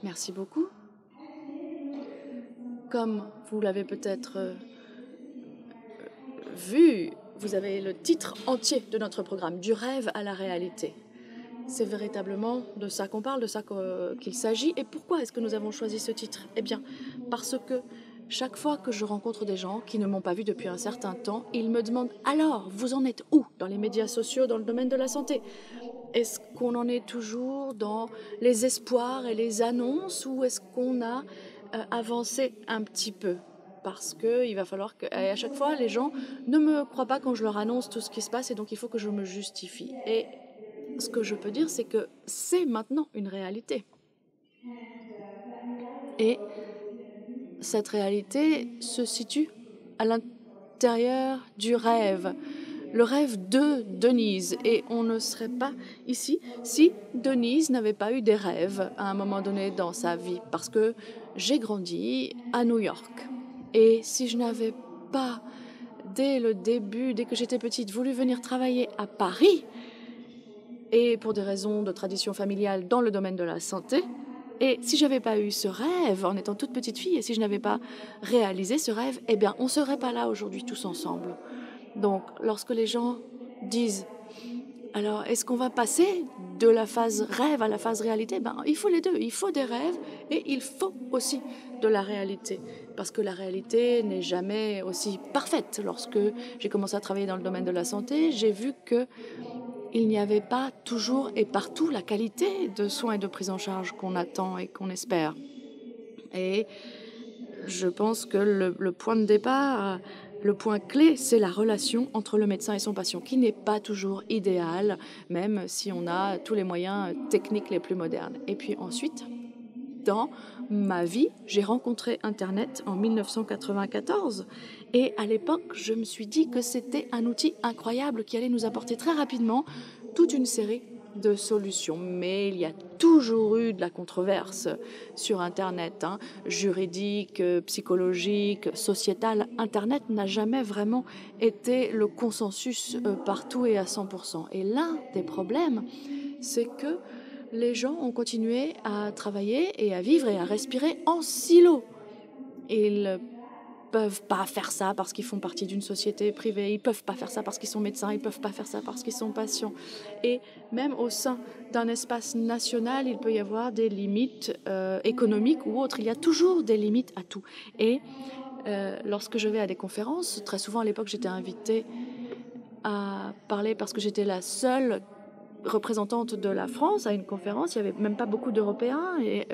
Merci beaucoup. Comme vous l'avez peut-être vu, vous avez le titre entier de notre programme, du rêve à la réalité. C'est véritablement de ça qu'on parle, de ça qu'il s'agit. Et pourquoi est-ce que nous avons choisi ce titre? Eh bien, parce que chaque fois que je rencontre des gens qui ne m'ont pas vu depuis un certain temps, ils me demandent « Alors, vous en êtes où dans les médias sociaux, dans le domaine de la santé ?» Est-ce qu'on en est toujours dans les espoirs et les annonces ou est-ce qu'on a avancé un petit peu? Parce qu'il va falloir que, à chaque fois, les gens ne me croient pas quand je leur annonce tout ce qui se passe et donc il faut que je me justifie. Et ce que je peux dire, c'est que c'est maintenant une réalité. Et cette réalité se situe à l'intérieur du rêve. Le rêve de Denise. Et on ne serait pas ici si Denise n'avait pas eu des rêves à un moment donné dans sa vie. Parce que j'ai grandi à New York. Et si je n'avais pas, dès le début, dès que j'étais petite, voulu venir travailler à Paris, et pour des raisons de tradition familiale dans le domaine de la santé, et si j'avais pas eu ce rêve en étant toute petite fille, et si je n'avais pas réalisé ce rêve, eh bien, on serait pas là aujourd'hui tous ensemble. Donc, lorsque les gens disent « Alors, est-ce qu'on va passer de la phase rêve à la phase réalité ?» Ben, il faut les deux. Il faut des rêves et il faut aussi de la réalité. Parce que la réalité n'est jamais aussi parfaite. Lorsque j'ai commencé à travailler dans le domaine de la santé, j'ai vu que il n'y avait pas toujours et partout la qualité de soins et de prise en charge qu'on attend et qu'on espère. Et je pense que le point de départ, le point clé, c'est la relation entre le médecin et son patient, qui n'est pas toujours idéale, même si on a tous les moyens techniques les plus modernes. Et puis ensuite, dans ma vie, j'ai rencontré Internet en 1994 et à l'époque, je me suis dit que c'était un outil incroyable qui allait nous apporter très rapidement toute une série de solutions. Mais il y a toujours eu de la controverse sur Internet, juridique, psychologique, sociétale. Internet n'a jamais vraiment été le consensus partout et à 100%. Et l'un des problèmes, c'est que les gens ont continué à travailler et à vivre et à respirer en silo. Ils peuvent pas faire ça parce qu'ils font partie d'une société privée, ils peuvent pas faire ça parce qu'ils sont médecins, ils peuvent pas faire ça parce qu'ils sont patients. Et même au sein d'un espace national, il peut y avoir des limites économiques ou autres. Il y a toujours des limites à tout. Et lorsque je vais à des conférences, très souvent à l'époque j'étais invitée à parler parce que j'étais la seule représentante de la France à une conférence. Il n'y avait même pas beaucoup d'Européens et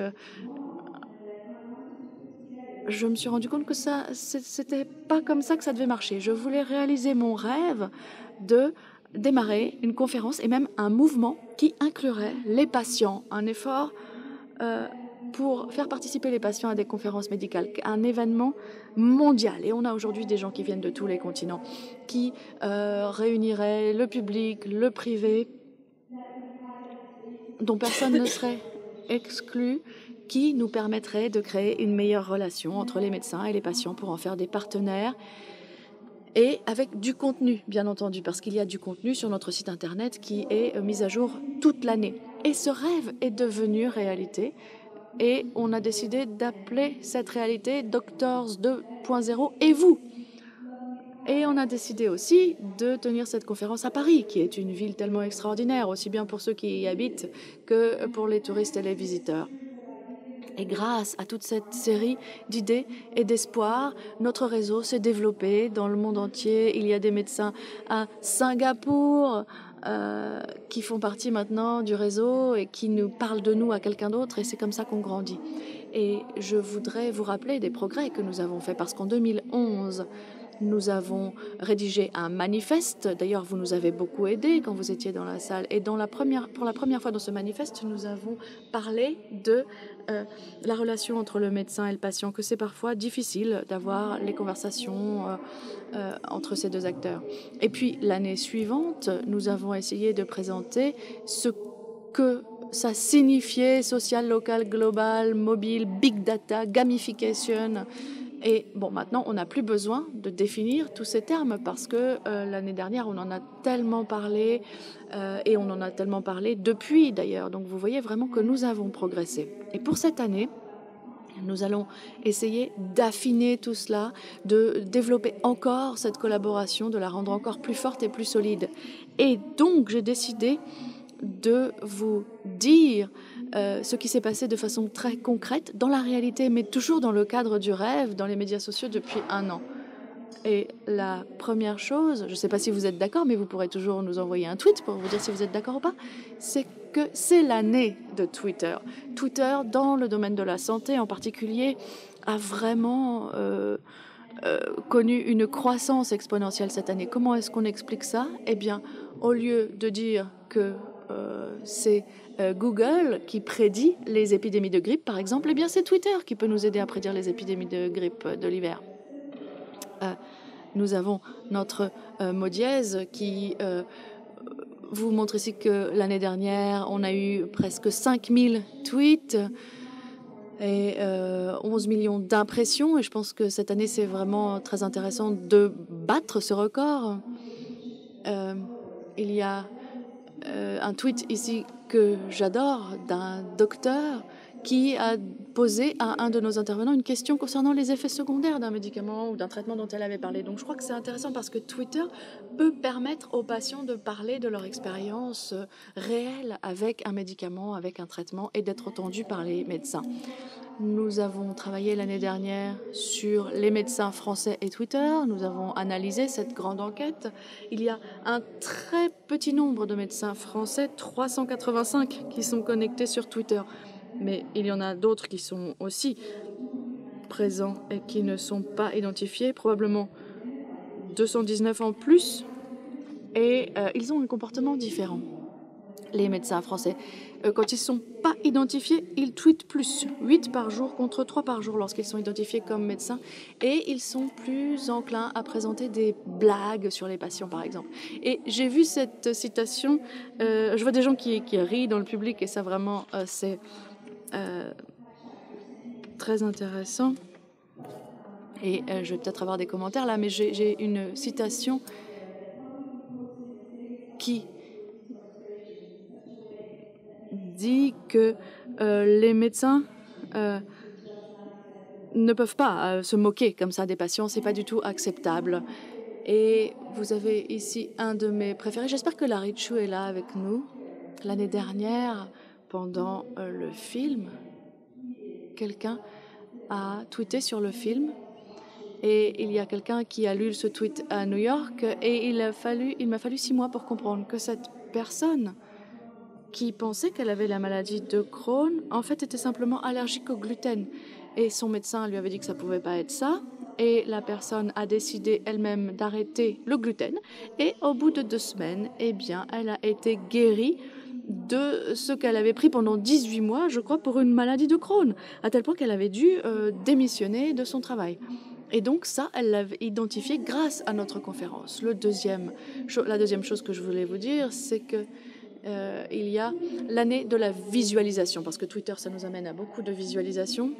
je me suis rendu compte que c'était pas comme ça que ça devait marcher. Je voulais réaliser mon rêve de démarrer une conférence et même un mouvement qui inclurait les patients, un effort pour faire participer les patients à des conférences médicales, un événement mondial. Et on a aujourd'hui des gens qui viennent de tous les continents, qui réuniraient le public, le privé, dont personne ne serait exclu, qui nous permettrait de créer une meilleure relation entre les médecins et les patients pour en faire des partenaires et avec du contenu, bien entendu, parce qu'il y a du contenu sur notre site internet qui est mis à jour toute l'année. Et ce rêve est devenu réalité et on a décidé d'appeler cette réalité Doctors 2.0 et vous. Et on a décidé aussi de tenir cette conférence à Paris, qui est une ville tellement extraordinaire, aussi bien pour ceux qui y habitent que pour les touristes et les visiteurs. Et grâce à toute cette série d'idées et d'espoirs, notre réseau s'est développé dans le monde entier. Il y a des médecins à Singapour qui font partie maintenant du réseau et qui nous parlent de nous à quelqu'un d'autre. Et c'est comme ça qu'on grandit. Et je voudrais vous rappeler des progrès que nous avons faits parce qu'en 2011, nous avons rédigé un manifeste. D'ailleurs, vous nous avez beaucoup aidés quand vous étiez dans la salle. Et pour la première fois dans ce manifeste, nous avons parlé de la relation entre le médecin et le patient, que c'est parfois difficile d'avoir les conversations entre ces deux acteurs. Et puis, l'année suivante, nous avons essayé de présenter ce que ça signifiait social, local, global, mobile, big data, gamification. Et bon, maintenant, on n'a plus besoin de définir tous ces termes parce que l'année dernière, on en a tellement parlé et on en a tellement parlé depuis d'ailleurs. Donc vous voyez vraiment que nous avons progressé. Et pour cette année, nous allons essayer d'affiner tout cela, de développer encore cette collaboration, de la rendre encore plus forte et plus solide. Et donc, j'ai décidé de vous dire ce qui s'est passé de façon très concrète dans la réalité, mais toujours dans le cadre du rêve, dans les médias sociaux depuis 1 an. Et la première chose, je ne sais pas si vous êtes d'accord, mais vous pourrez toujours nous envoyer un tweet pour vous dire si vous êtes d'accord ou pas, c'est que c'est l'année de Twitter. Twitter, dans le domaine de la santé en particulier, a vraiment connu une croissance exponentielle cette année. Comment est-ce qu'on explique ça? Eh bien, au lieu de dire que c'est Google qui prédit les épidémies de grippe, par exemple, eh bien, c'est Twitter qui peut nous aider à prédire les épidémies de grippe de l'hiver. Nous avons notre mot dièse qui vous montre ici que l'année dernière, on a eu presque 5000 tweets et 11 millions d'impressions. Et je pense que cette année, c'est vraiment très intéressant de battre ce record. Il y a un tweet ici que j'adore d'un docteur qui a posé à un de nos intervenants une question concernant les effets secondaires d'un médicament ou d'un traitement dont elle avait parlé. Donc je crois que c'est intéressant parce que Twitter peut permettre aux patients de parler de leur expérience réelle avec un médicament, avec un traitement et d'être entendus par les médecins. Nous avons travaillé l'année dernière sur les médecins français et Twitter. Nous avons analysé cette grande enquête. Il y a un très petit nombre de médecins français, 385, qui sont connectés sur Twitter. Mais il y en a d'autres qui sont aussi présents et qui ne sont pas identifiés, probablement 219 en plus. Et ils ont un comportement différent. Les médecins français, quand ils ne sont pas identifiés, ils tweetent plus, 8 par jour contre 3 par jour lorsqu'ils sont identifiés comme médecins. Et ils sont plus enclins à présenter des blagues sur les patients, par exemple. Et j'ai vu cette citation, je vois des gens qui rient dans le public et ça vraiment, c'est très intéressant. Et je vais peut-être avoir des commentaires là, mais j'ai une citation qui dit que les médecins ne peuvent pas se moquer comme ça des patients, c'est pas du tout acceptable. Et vous avez ici un de mes préférés. J'espère que Larry Chu est là avec nous. L'année dernière, pendant le film, quelqu'un a tweeté sur le film. Et il y a quelqu'un qui a lu ce tweet à New York et il m'a fallu 6 mois pour comprendre que cette personne qui pensait qu'elle avait la maladie de Crohn, en fait, était simplement allergique au gluten. Et son médecin lui avait dit que ça ne pouvait pas être ça. Et la personne a décidé elle-même d'arrêter le gluten. Et au bout de 2 semaines, eh bien, elle a été guérie de ce qu'elle avait pris pendant 18 mois, je crois, pour une maladie de Crohn, à tel point qu'elle avait dû démissionner de son travail. Et donc ça, elle l'a identifié grâce à notre conférence. La deuxième chose que je voulais vous dire, c'est que il y a l'année de la visualisation, parce que Twitter, ça nous amène à beaucoup de visualisation.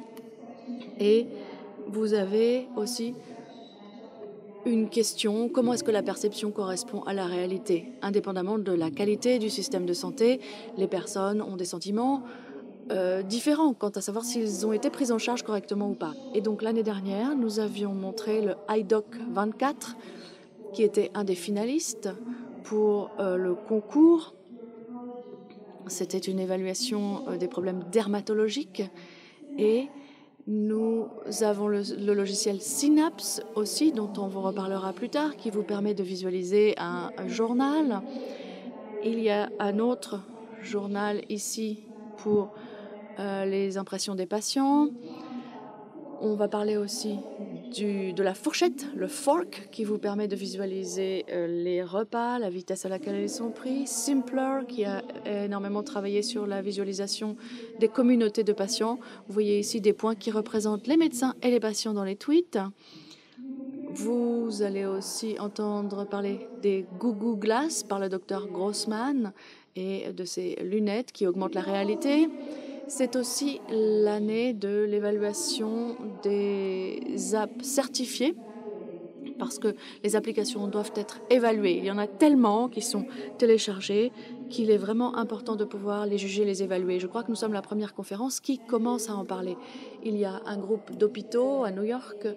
Et vous avez aussi une question, comment est-ce que la perception correspond à la réalité? Indépendamment de la qualité du système de santé, les personnes ont des sentiments différents quant à savoir s'ils ont été pris en charge correctement ou pas. Et donc l'année dernière, nous avions montré le IDOC 24, qui était un des finalistes pour le concours. C'était une évaluation des problèmes dermatologiques et nous avons le logiciel Synapse aussi, dont on vous reparlera plus tard, qui vous permet de visualiser un journal. Il y a un autre journal ici pour les impressions des patients. On va parler aussi de la fourchette, le fork, qui vous permet de visualiser les repas, la vitesse à laquelle ils sont pris. Simpler, qui a énormément travaillé sur la visualisation des communautés de patients. Vous voyez ici des points qui représentent les médecins et les patients dans les tweets. Vous allez aussi entendre parler des Goo Glass par le docteur Grossman et de ses lunettes qui augmentent la réalité. C'est aussi l'année de l'évaluation des apps certifiées, parce que les applications doivent être évaluées. Il y en a tellement qui sont téléchargées qu'il est vraiment important de pouvoir les juger, les évaluer. Je crois que nous sommes la première conférence qui commence à en parler. Il y a un groupe d'hôpitaux à New York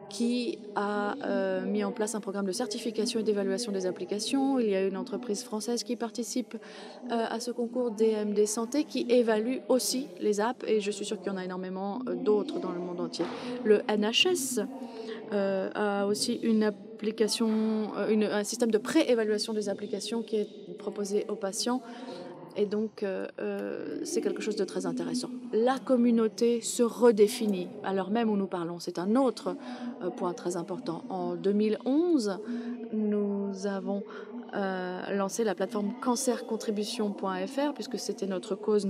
qui a mis en place un programme de certification et d'évaluation des applications. Il y a une entreprise française qui participe à ce concours DMD Santé qui évalue aussi les apps, et je suis sûre qu'il y en a énormément d'autres dans le monde entier. Le NHS a aussi une application, un système de pré-évaluation des applications qui est proposé aux patients. Et donc, c'est quelque chose de très intéressant. La communauté se redéfinit à l'heure même où nous parlons. C'est un autre point très important. En 2011, nous avons lancé la plateforme cancercontribution.fr, puisque c'était notre cause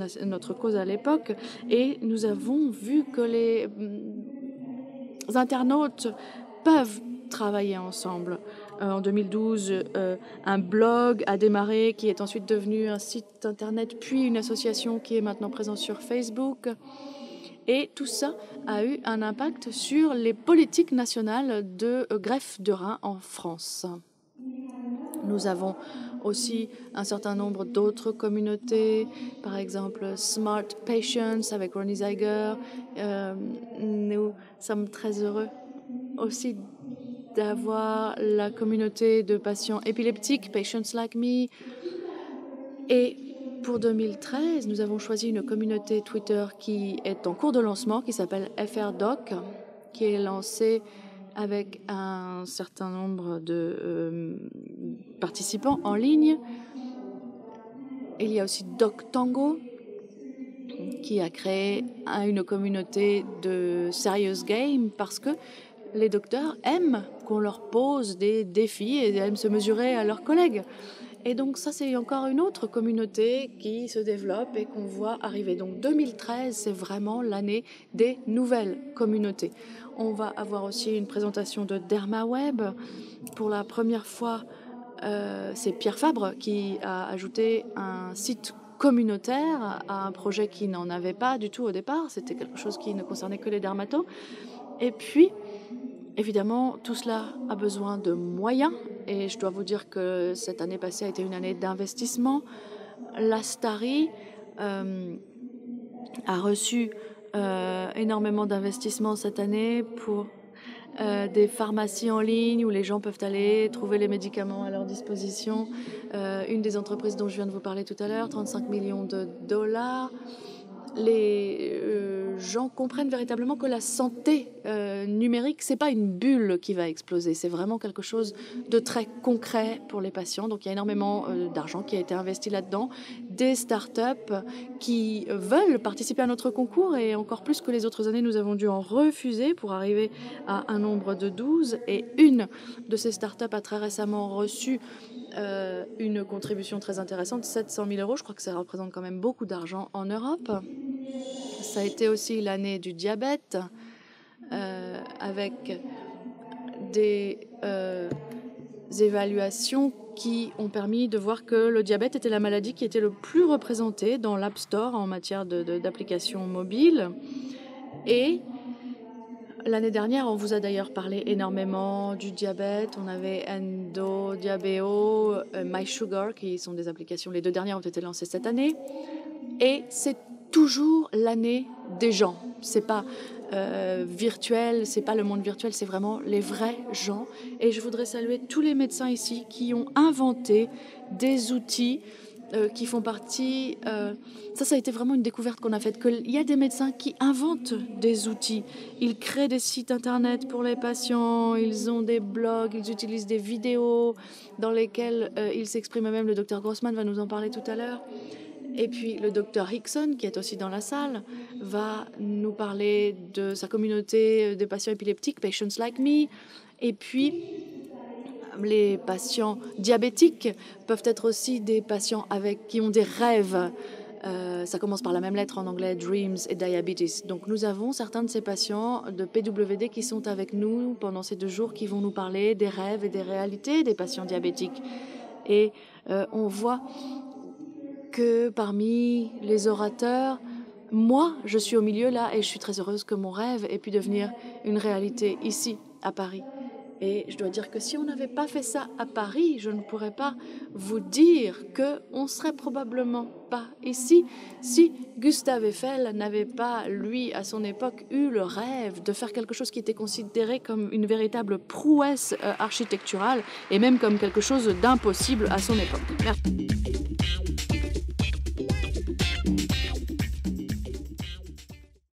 à l'époque. Et nous avons vu que les internautes peuvent travailler ensemble. En 2012, un blog a démarré qui est ensuite devenu un site internet, puis une association qui est maintenant présente sur Facebook. Et tout ça a eu un impact sur les politiques nationales de greffe de rein en France. Nous avons aussi un certain nombre d'autres communautés, par exemple Smart Patients avec Ronnie Zeiger. Nous sommes très heureux aussi d'avoir la communauté de patients épileptiques, Patients Like Me. Et pour 2013, nous avons choisi une communauté Twitter qui est en cours de lancement, qui s'appelle FRDoc, qui est lancée avec un certain nombre de participants en ligne. Il y a aussi DocTango, qui a créé une communauté de serious game, parce que les docteurs aiment qu'on leur pose des défis et aiment se mesurer à leurs collègues. Et donc ça, c'est encore une autre communauté qui se développe et qu'on voit arriver. Donc 2013, c'est vraiment l'année des nouvelles communautés. On va avoir aussi une présentation de DermaWeb. Pour la première fois, c'est Pierre Fabre qui a ajouté un site communautaire à un projet qui n'en avait pas du tout au départ. C'était quelque chose qui ne concernait que les dermatos. Et puis, évidemment, tout cela a besoin de moyens, et je dois vous dire que cette année passée a été une année d'investissement. L'Astari a reçu énormément d'investissements cette année pour des pharmacies en ligne où les gens peuvent aller trouver les médicaments à leur disposition. Une des entreprises dont je viens de vous parler tout à l'heure, 35 millions de dollars. Les gens comprennent véritablement que la santé numérique, c'est pas une bulle qui va exploser, c'est vraiment quelque chose de très concret pour les patients. Donc il y a énormément d'argent qui a été investi là-dedans, des startups qui veulent participer à notre concours, et encore plus que les autres années, nous avons dû en refuser pour arriver à un nombre de 12, et une de ces startups a très récemment reçu une contribution très intéressante, 700 000 euros. Je crois que ça représente quand même beaucoup d'argent en Europe. Ça a été aussi l'année du diabète, avec des évaluations qui ont permis de voir que le diabète était la maladie qui était le plus représentée dans l'App Store en matière d'applications mobiles. Et l'année dernière, on vous a d'ailleurs parlé énormément du diabète. On avait Endo, Diabeo, MySugar, qui sont des applications. Les deux dernières ont été lancées cette année. Et c'est toujours l'année des gens. C'est pas virtuel, c'est pas le monde virtuel, c'est vraiment les vrais gens. Et je voudrais saluer tous les médecins ici qui ont inventé des outils qui font partie... ça a été vraiment une découverte qu'on a faite, qu'il y a des médecins qui inventent des outils. Ils créent des sites internet pour les patients, ils ont des blogs, ils utilisent des vidéos dans lesquelles ils s'expriment eux-mêmes. Le docteur Grossman va nous en parler tout à l'heure. Et puis le docteur Hickson, qui est aussi dans la salle, va nous parler de sa communauté de patients épileptiques, Patients Like Me. Et puis les patients diabétiques peuvent être aussi des patients qui ont des rêves. Ça commence par la même lettre en anglais, Dreams et Diabetes. Donc nous avons certains de ces patients de PWD qui sont avec nous pendant ces 2 jours, qui vont nous parler des rêves et des réalités des patients diabétiques. Et on voit que parmi les orateurs, moi, je suis au milieu là et je suis très heureuse que mon rêve ait pu devenir une réalité ici, à Paris. Et je dois dire que si on n'avait pas fait ça à Paris, je ne pourrais pas vous dire qu'on ne serait probablement pas ici si Gustave Eiffel n'avait pas, lui, à son époque, eu le rêve de faire quelque chose qui était considéré comme une véritable prouesse architecturale et même comme quelque chose d'impossible à son époque. Merci.